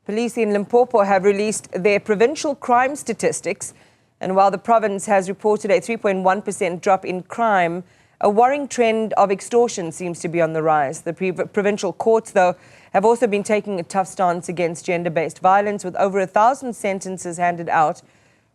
Police in Limpopo have released their provincial crime statistics. And while the province has reported a 3.1% drop in crime, a worrying trend of extortion seems to be on the rise. The provincial courts, though, have also been taking a tough stance against gender-based violence, with over 1,000 sentences handed out,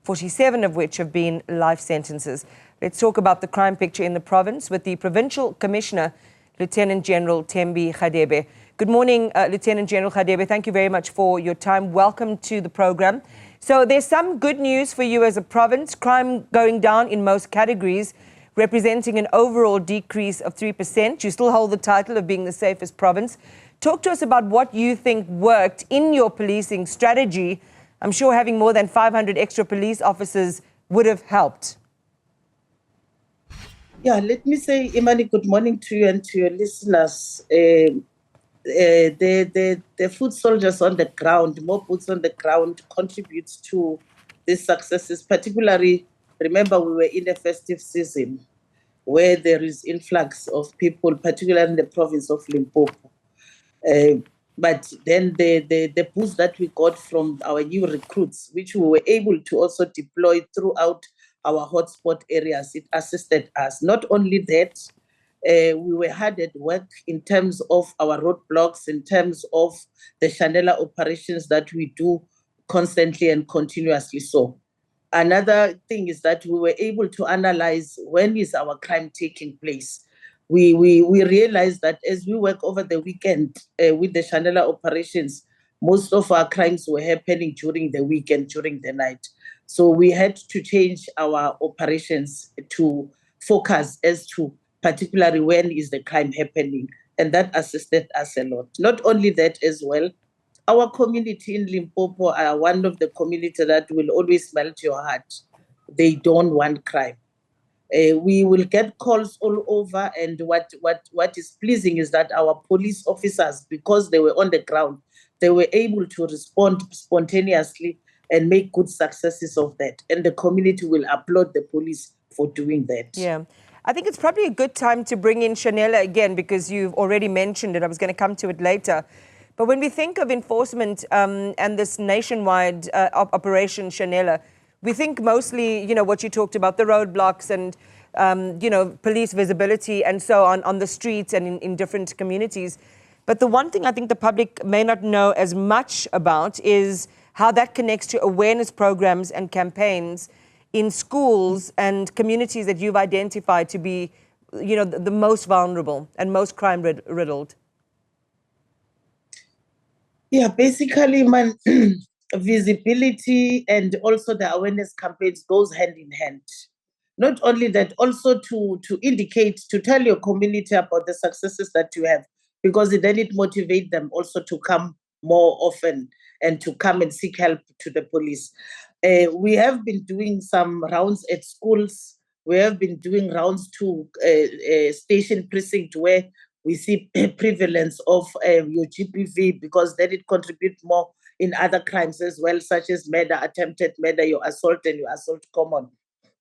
47 of which have been life sentences. Let's talk about the crime picture in the province with the Provincial Commissioner, Lieutenant General Thembi Hadebe. Good morning, Lieutenant General Hadebe. Thank you very much for your time. Welcome to the program. So there's some good news for you as a province. Crime going down in most categories, representing an overall decrease of 3%. You still hold the title of being the safest province. Talk to us about what you think worked in your policing strategy. I'm sure having more than 500 extra police officers would have helped. Yeah, let me say, Imani, good morning to you and to your listeners. The foot soldiers on the ground, more boots on the ground, contributes to these successes. Particularly, remember, we were in a festive season where there is influx of people, particularly in the province of Limpopo. But then the boost that we got from our new recruits, which we were able to also deploy throughout our hotspot areas, it assisted us. Not only that, we were hard at work in terms of our roadblocks, in terms of the Chanela operations that we do constantly and continuously so. Another thing is that we were able to analyze when is our crime taking place. We realized that as we work over the weekend with the Chanela operations, most of our crimes were happening during the weekend, during the night. So we had to change our operations to focus as to particularly when is the crime happening. And that assisted us a lot. Not only that as well, our community in Limpopo are one of the communities that will always melt your heart. They don't want crime. We will get calls all over, and what is pleasing is that our police officers, because they were on the ground, they were able to respond spontaneously and make good successes of that. And the community will applaud the police for doing that. Yeah. I think it's probably a good time to bring in Chanela again, because you've already mentioned it. I was going to come to it later. But when we think of enforcement and this nationwide operation Chanela, we think mostly, what you talked about, the roadblocks and, police visibility and so on the streets and in different communities. But the one thing I think the public may not know as much about is how that connects to awareness programs and campaigns in schools and communities that you've identified to be, the most vulnerable and most crime-riddled. Yeah, basically, visibility and also the awareness campaigns goes hand in hand. Not only that, also to indicate, to tell your community about the successes that you have, because then it motivates them also to come more often and to come and seek help to the police. We have been doing some rounds at schools. We have been doing rounds to station precinct where we see prevalence of your GBV, because then it contributes more in other crimes as well, such as murder, attempted murder, your assault and your assault common.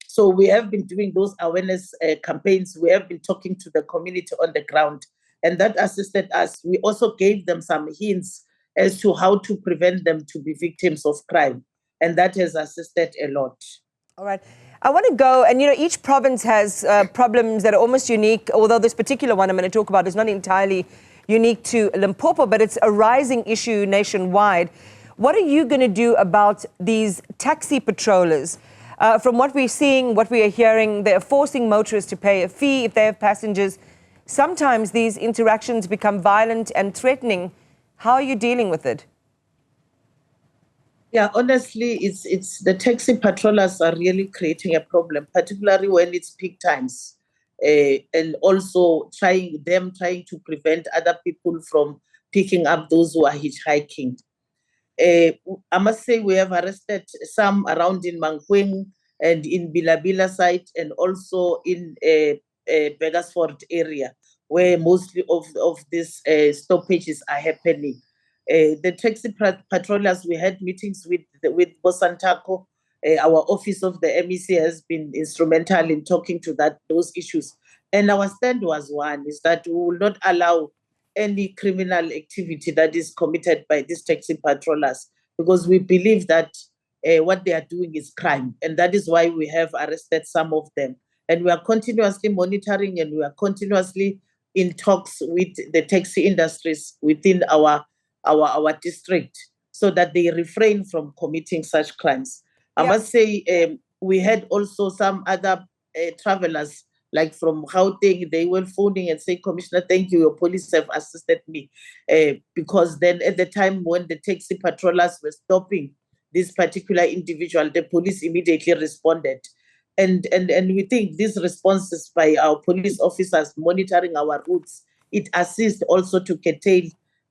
So we have been doing those awareness campaigns. We have been talking to the community on the ground, and that assisted us. We also gave them some hints as to how to prevent them to be victims of crime, and that has assisted a lot. All right. I want to go, and each province has problems that are almost unique, although this particular one I'm going to talk about is not entirely unique to Limpopo, but it's a rising issue nationwide. What are you going to do about these taxi patrollers? From what we're seeing, what we are hearing, they're forcing motorists to pay a fee if they have passengers. Sometimes these interactions become violent and threatening. How are you dealing with it? Yeah, honestly, it's the taxi patrollers are really creating a problem, particularly when it's peak times, and also trying to prevent other people from picking up those who are hitchhiking. I must say we have arrested some around in Mankweng and in Bilabila site, and also in Beggarsford area, where mostly of these stoppages are happening. The taxi patrollers, we had meetings with Bosantako. Our office of the MEC has been instrumental in talking to those issues. And our stand was one, is that we will not allow any criminal activity that is committed by these taxi patrollers, because we believe that what they are doing is crime, and that is why we have arrested some of them. And we are continuously monitoring, and we are continuously in talks with the taxi industries within our district so that they refrain from committing such crimes. I must say, we had also some other travelers, like from Gauteng, they were phoning and saying, Commissioner, thank you, your police have assisted me. Because then at the time when the taxi patrollers were stopping this particular individual, the police immediately responded. And we think these responses by our police officers monitoring our routes, it assists also to curtail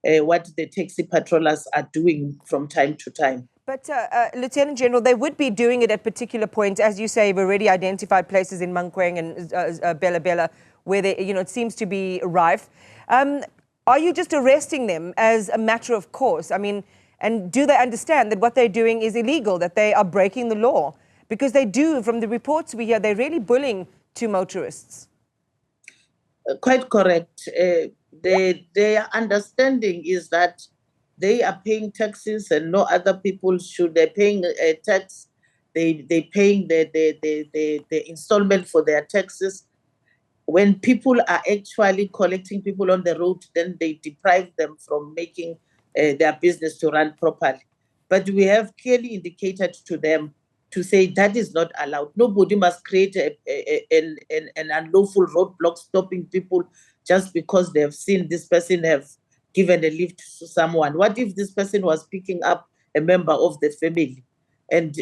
what the taxi patrollers are doing from time to time. But Lieutenant General, they would be doing it at particular points. As you say, we've already identified places in Mankweng and Bela Bela where they, it seems to be rife. Are you just arresting them as a matter of course? I mean, and do they understand that what they're doing is illegal, that they are breaking the law? Because they do, from the reports we hear, they're really bullying to motorists. Quite correct. Their understanding is that they are paying taxes and no other people should. They're paying a tax. They're paying the installment for their taxes. When people are actually collecting people on the road, then they deprive them from making their business to run properly. But we have clearly indicated to them to say that is not allowed. Nobody must create an unlawful roadblock stopping people just because they have seen this person have given a lift to someone. What if this person was picking up a member of the family? And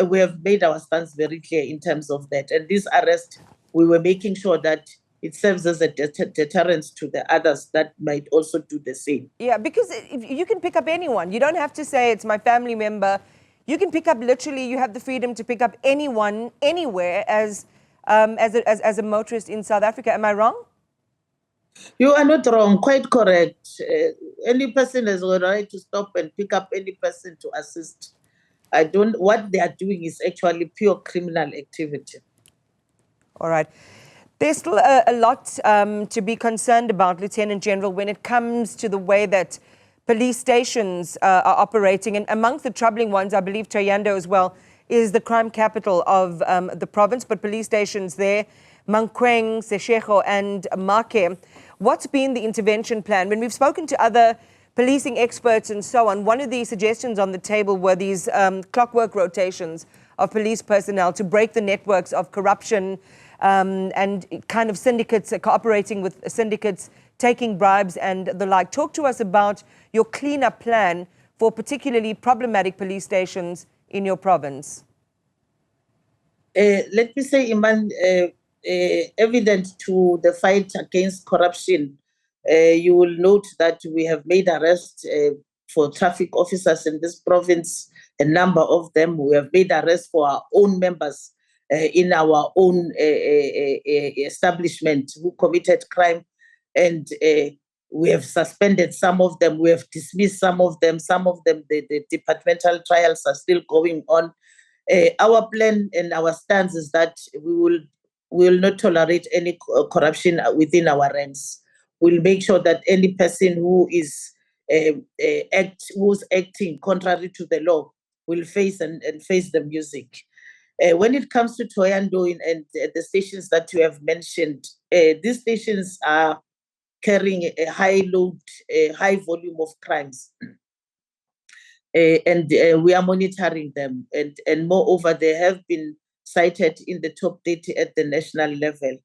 we have made our stance very clear in terms of that. And this arrest, we were making sure that it serves as a deterrent to the others that might also do the same. Yeah, because you can pick up anyone. You don't have to say it's my family member. You can pick up, literally, you have the freedom to pick up anyone, anywhere as a motorist in South Africa. Am I wrong? You are not wrong, quite correct. Any person has a right to stop and pick up any person to assist. What they are doing is actually pure criminal activity. All right. There's still a lot to be concerned about, Lieutenant General, when it comes to the way that police stations are operating. And amongst the troubling ones, I believe Thohoyandou as well is the crime capital of the province, but police stations there, Mankweng, Seshego and Make. What's been the intervention plan? When we've spoken to other policing experts and so on, one of the suggestions on the table were these clockwork rotations of police personnel to break the networks of corruption and kind of syndicates, cooperating with syndicates, taking bribes and the like. Talk to us about your cleanup plan for particularly problematic police stations in your province. Let me say, Iman, evident to the fight against corruption, you will note that we have made arrests for traffic officers in this province, a number of them. We have made arrests for our own members in our own establishment who committed crime, and we have suspended some of them, we have dismissed some of them, the departmental trials are still going on. Our plan and our stance is that we will not tolerate any corruption within our ranks. We'll make sure that any person who is who's acting contrary to the law will face and face the music. When it comes to Thohoyandou and the stations that you have mentioned, these stations are carrying a high load, a high volume of crimes. And we are monitoring them. And moreover, they have been cited in the top 30 at the national level.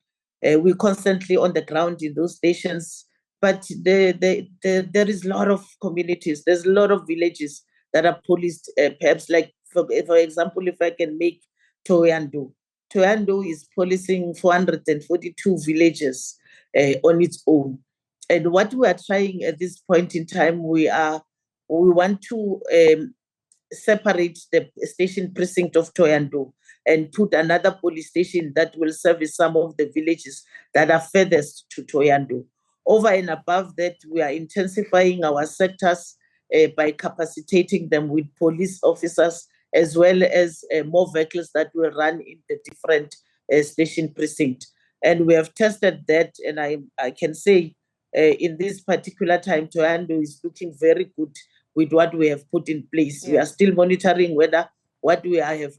We're constantly on the ground in those stations, but there is a lot of communities, there's a lot of villages that are policed, perhaps like, for example, if I can make Thohoyandou. Thohoyandou is policing 442 villages on its own. And what we are trying at this point in time, we want to separate the station precinct of Thohoyandou and put another police station that will service some of the villages that are furthest to Thohoyandou. Over and above that, we are intensifying our sectors by capacitating them with police officers, as well as more vehicles that will run in the different station precinct. And we have tested that, and I can say in this particular time, Toyando is looking very good with what we have put in place. Yeah. We are still monitoring whether what we have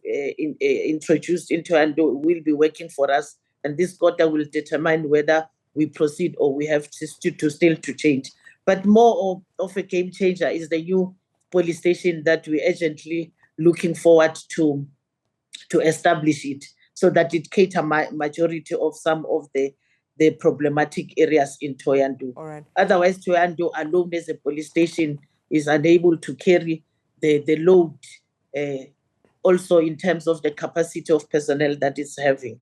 introduced into Toyando will be working for us. And this quarter will determine whether we proceed or we have to still to change. But more of a game changer is the new police station that we urgently looking forward to establish it, so that it cater majority of some of the problematic areas in Toyando. All right. Otherwise, Toyando alone as a police station is unable to carry the load, also in terms of the capacity of personnel that it's having.